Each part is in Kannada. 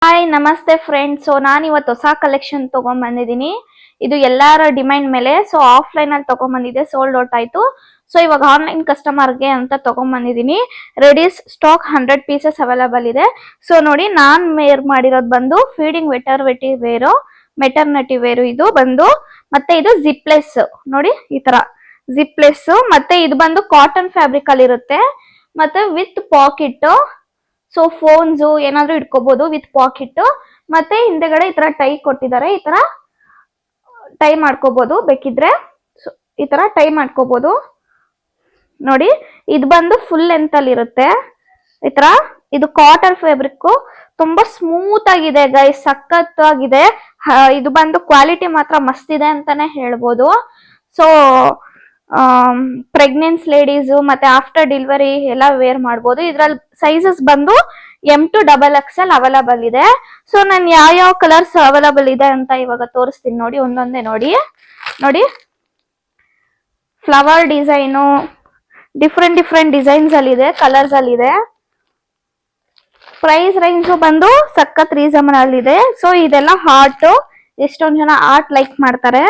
ಹಾಯ್ ನಮಸ್ತೆ ಫ್ರೆಂಡ್ಸ್. ಸೊ ನಾನು ಇವತ್ತು ಹೊಸ ಕಲೆಕ್ಷನ್ ತಗೊಂಡ್ಬಂದಿದ್ದೀನಿ. ಇದು ಎಲ್ಲರ ಡಿಮ್ಯಾಂಡ್ ಮೇಲೆ. ಸೊ ಆಫ್ಲೈನ್ ಅಲ್ಲಿ ತಗೊಂಡ್ಬಂದಿದ್ದೆ, ಸೋಲ್ಡ್ ಔಟ್ ಆಯ್ತು. ಸೊ ಇವಾಗ ಆನ್ಲೈನ್ ಕಸ್ಟಮರ್ಗೆ ಅಂತ ತಗೊಂಡ್ಬಂದಿದ್ದೀನಿ. ರೆಡಿ ಸ್ಟಾಕ್ 100 ಪೀಸಸ್ ಅವೈಲಬಲ್ ಇದೆ. ಸೊ ನೋಡಿ, ನಾನ್ ವೇರ್ ಮಾಡಿರೋದು ಬಂದು ಫೀಡಿಂಗ್ ಮೆಟರ್ನಿಟಿ ವೇರು ಇದು ಬಂದು. ಮತ್ತೆ ಇದು ಜಿಪ್ಲೆಸ್ ನೋಡಿ, ಈ ತರ ಜಿಪ್ಲೆಸ್. ಮತ್ತೆ ಇದು ಬಂದು ಕಾಟನ್ ಫ್ಯಾಬ್ರಿಕ್ ಅಲ್ಲಿ ಇರುತ್ತೆ. ಮತ್ತೆ ವಿತ್ ಪಾಕೆಟ್. ಸೊ ಫೋನ್ಸ್ ಏನಾದ್ರೂ ಇಟ್ಕೋಬಹುದು ವಿತ್ ಪಾಕೆಟ್. ಮತ್ತೆ ಹಿಂದೆಗಡೆ ಈ ತರ ಟೈ ಕೊಟ್ಟಿದ್ದಾರೆ. ಈ ತರ ಟೈ ಮಾಡ್ಕೋಬಹುದು ಬೇಕಿದ್ರೆ. ಈ ತರ ಟೈ ಮಾಡ್ಕೋಬಹುದು ನೋಡಿ. ಇದು ಬಂದು ಫುಲ್ ಲೆಂತ್ ಅಲ್ಲಿ ಇರುತ್ತೆ. ಈ ತರ ಇದು ಕಾಟನ್ ಫ್ಯಾಬ್ರಿಕ್, ತುಂಬಾ ಸ್ಮೂತ್ ಆಗಿದೆ ಗೈಸ್, ಸಖತ್ತಾಗಿದೆ. ಇದು ಬಂದು ಕ್ವಾಲಿಟಿ ಮಾತ್ರ ಮಸ್ತ್ ಇದೆ ಅಂತಾನೆ ಹೇಳ್ಬೋದು. ಸೊ ಪ್ರೆಗ್ನೆನ್ಸ್ ಲೇಡೀಸ್ ಮತ್ತೆ ಆಫ್ಟರ್ ಡೆಲಿವರಿ ಎಲ್ಲ ವೇರ್ ಮಾಡ್ಬೋದು. ಇದ್ರಲ್ಲಿ ಸೈಜಸ್ ಬಂದು M to XXL ಅವೈಲಬಲ್ ಇದೆ. ಸೊ ನಾನು ಯಾವ ಕಲರ್ಸ್ ಅವೈಲಬಲ್ ಇದೆ ಅಂತ ಇವಾಗ ತೋರಿಸ್ತೀನಿ ನೋಡಿ, ಒಂದೊಂದೇ ನೋಡಿ. ಫ್ಲವರ್ ಡಿಸೈನು ಡಿಫ್ರೆಂಟ್ ಡಿಸೈನ್ಸ್ ಅಲ್ಲಿ ಇದೆ, ಕಲರ್ಸ್ ಅಲ್ಲಿ ಇದೆ. ಪ್ರೈಸ್ ರೇಂಜ್ ಬಂದು ಸಖತ್ ರೀಸನಬಲ್ ಇದೆ. ಸೊ ಇದೆಲ್ಲ ಹಾರ್ಟ್, ಎಷ್ಟೊಂದ್ ಜನ ಆರ್ಟ್ ಲೈಕ್ ಮಾಡ್ತಾರೆ.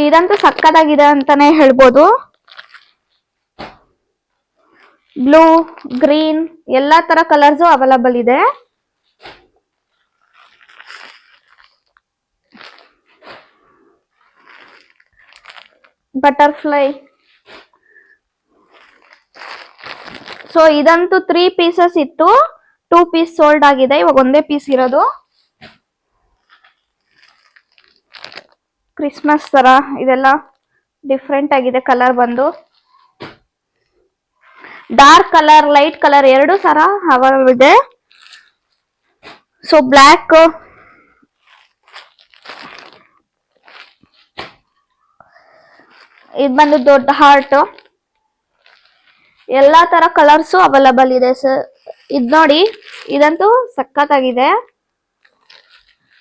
ಇದಂತೂ ಸಕ್ಕತ್ತಾಗಿದೆ ಅಂತಾನೆ ಹೇಳ್ಬೋದು. ಬ್ಲೂ, ಗ್ರೀನ್ ಎಲ್ಲಾ ತರ ಕಲರ್ಸ್ ಅವೈಲಬಲ್ ಇದೆ. ಬಟರ್ಫ್ಲೈ. ಸೊ ಇದಂತೂ 3 ಪೀಸಸ್ ಇತ್ತು, 2 ಪೀಸ್ ಸೋಲ್ಡ್ ಆಗಿದೆ. ಇವಾಗ ಒಂದೇ ಪೀಸ್ ಇರೋದು. ಕ್ರಿಸ್ಮಸ್ ತರ ಇದೆಲ್ಲ ಡಿಫ್ರೆಂಟ್ ಆಗಿದೆ ಕಲರ್ ಬಂದು. ಡಾರ್ಕ್ ಕಲರ್, ಲೈಟ್ ಕಲರ್ ಎರಡು ಸರ ಅವೈಲಬಲ್ ಇದೆ. ಸೊ ಬ್ಲ್ಯಾಕ್, ಇದು ಬಂದು ದೊಡ್ಡ ಹಾರ್ಟ್. ಎಲ್ಲಾ ತರ ಕಲರ್ಸ್ ಅವೈಲಬಲ್ ಇದೆ ಸರ್. ಇದು ನೋಡಿ, ಇದಂತೂ ಸಖತ್ತಾಗಿದೆ.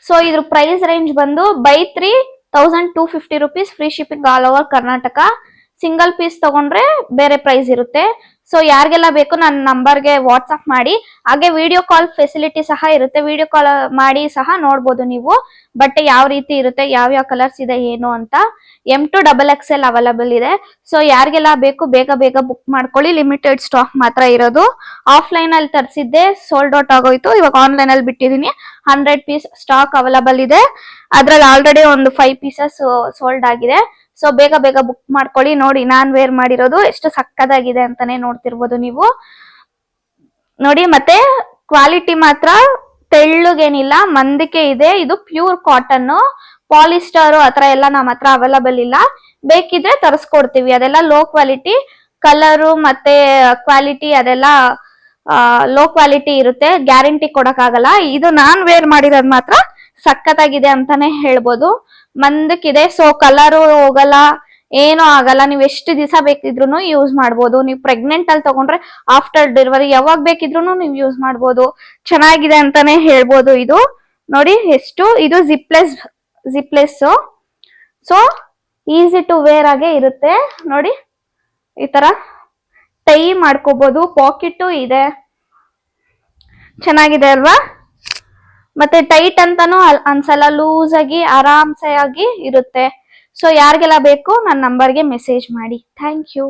ಸೊ ಇದ್ರ ಪ್ರೈಸ್ ರೇಂಜ್ ಬಂದು buy 3 1250 rupees, free shipping all over Karnataka. Single piece ತಗೊಂಡ್ರೆ ಬೇರೆ ಪ್ರೈಸ್ ಇರುತ್ತೆ. ಸೊ ಯಾರಿಗೆಲ್ಲ ಬೇಕು ನನ್ನ ನಂಬರ್ಗೆ ವಾಟ್ಸ್ಆಪ್ ಮಾಡಿ. ಹಾಗೆ ವಿಡಿಯೋ ಕಾಲ್ ಫೆಸಿಲಿಟಿ ಸಹ ಇರುತ್ತೆ. ವಿಡಿಯೋ ಕಾಲ್ ಮಾಡಿ ಸಹ ನೋಡ್ಬೋದು ನೀವು ಬಟ್ಟೆ ಯಾವ ರೀತಿ ಇರುತ್ತೆ, ಯಾವ ಕಲರ್ಸ್ ಇದೆ ಏನು ಅಂತ. M to XXL ಅವೈಲಬಲ್ ಇದೆ. ಸೊ ಯಾರಿಗೆಲ್ಲ ಬೇಕು ಬೇಗ ಬುಕ್ ಮಾಡ್ಕೊಳ್ಳಿ. ಲಿಮಿಟೆಡ್ ಸ್ಟಾಕ್ ಮಾತ್ರ ಇರೋದು. ಆಫ್ಲೈನ್ ಅಲ್ಲಿ ತರಿಸಿದ್ದೆ, ಸೋಲ್ಡ್ ಔಟ್ ಆಗೋಯ್ತು. ಇವಾಗ ಆನ್ಲೈನ್ ಅಲ್ಲಿ ಬಿಟ್ಟಿದೀನಿ. 100 ಪೀಸ್ ಸ್ಟಾಕ್ ಅವೈಲಬಲ್ ಇದೆ. ಅದ್ರಲ್ಲಿ ಆಲ್ರೆಡಿ ಒಂದು 5 ಪೀಸಸ್ ಸೋಲ್ಡ್ ಆಗಿದೆ. ಸೊ ಬೇಗ ಬುಕ್ ಮಾಡ್ಕೊಳ್ಳಿ. ನೋಡಿ, ನಾನ್ ವೇರ್ ಮಾಡಿರೋದು ಎಷ್ಟು ಸಕ್ಕತ್ತಾಗಿದೆ ಅಂತಾನೆ ನೋಡ್ತಿರ್ಬೋದು ನೀವು ನೋಡಿ. ಮತ್ತೆ ಕ್ವಾಲಿಟಿ ಮಾತ್ರ ತೆಳ್ಳಗೇನಿಲ್ಲ, ಮಂದಕ್ಕೆ ಇದೆ. ಇದು ಪ್ಯೂರ್ ಕಾಟನ್. ಪಾಲಿಸ್ಟರ್ ಆತರ ಎಲ್ಲ ನಮ್ಮ ಹತ್ರ ಅವೈಲಬಲ್ ಇಲ್ಲ. ಬೇಕಿದ್ರೆ ತರಿಸ್ಕೊಡ್ತೀವಿ. ಅದೆಲ್ಲ ಲೋ ಕ್ವಾಲಿಟಿ. ಕಲರು ಮತ್ತೆ ಕ್ವಾಲಿಟಿ ಅದೆಲ್ಲ ಲೋ ಕ್ವಾಲಿಟಿ ಇರುತ್ತೆ, ಗ್ಯಾರಂಟಿ ಕೊಡಕ್ಕಾಗಲ್ಲ. ಇದು ನಾನ್ ವೇರ್ ಮಾಡಿರೋದು ಮಾತ್ರ ಸಖತ್ತಾಗಿದೆ ಅಂತಾನೆ ಹೇಳ್ಬೋದು. ಮಂದಕ್ಕಿದೆ. ಸೊ ಕಲರು ಹೋಗಲ್ಲ, ಏನೂ ಆಗಲ್ಲ. ನೀವು ಎಷ್ಟು ದಿವಸ ಬೇಕಿದ್ರು ಯೂಸ್ ಮಾಡ್ಬೋದು. ನೀವು ಪ್ರೆಗ್ನೆಂಟ್ ಅಲ್ಲಿ ತಗೊಂಡ್ರೆ ಆಫ್ಟರ್ ಡೆಲಿವರಿ ಯಾವಾಗ ಬೇಕಿದ್ರು ನೀವು ಯೂಸ್ ಮಾಡ್ಬೋದು. ಚೆನ್ನಾಗಿದೆ ಅಂತಾನೆ ಹೇಳ್ಬೋದು. ಇದು ನೋಡಿ ಎಷ್ಟು, ಇದು ಜಿಪ್ಲೆಸ್. ಸೊ ಈಸಿ ಟು ವೇರ್ ಆಗಿ ಇರುತ್ತೆ ನೋಡಿ. ಈ ತರ ಟೈ ಮಾಡ್ಕೋಬಹುದು, ಪಾಕೆಟ್ ಇದೆ. ಚೆನ್ನಾಗಿದೆ ಅಲ್ವಾ? ಮತ್ತೆ ಟೈಟ್ ಅಂತಾನು ಅನ್ಸಲ್ಲ, ಲೂಸ್ ಆಗಿ ಆರಾಮ್ಸೆ ಆಗಿ ಇರುತ್ತೆ. ಸೊ ಯಾರಿಗೆಲ್ಲ ಬೇಕು ನನ್ನ ನಂಬರ್ಗೆ ಮೆಸೇಜ್ ಮಾಡಿ. Thank you.